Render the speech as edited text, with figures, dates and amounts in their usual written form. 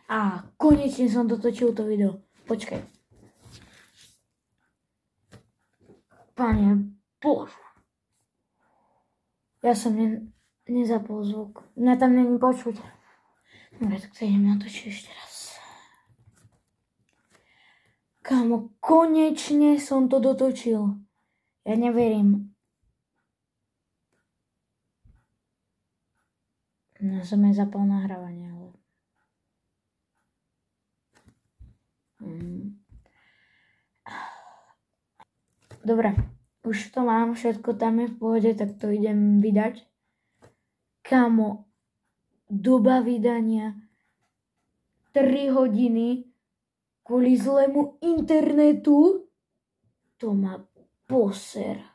A konečne som dotočil to video. Počkaj. Pane Bože. Ja som nezapol zvuk. Mňa tam není počuť. Dobre, tak to idem natočiť ešte raz. Kámo, konečne som to dotočil. Ja neverím. No som aj zapal nahrávanie, ale... Dobre, už to mám, všetko tam je v pohode, tak to idem vydať. Kámo, doba vydania 3 hodiny kvôli zlému internetu, to ma poser.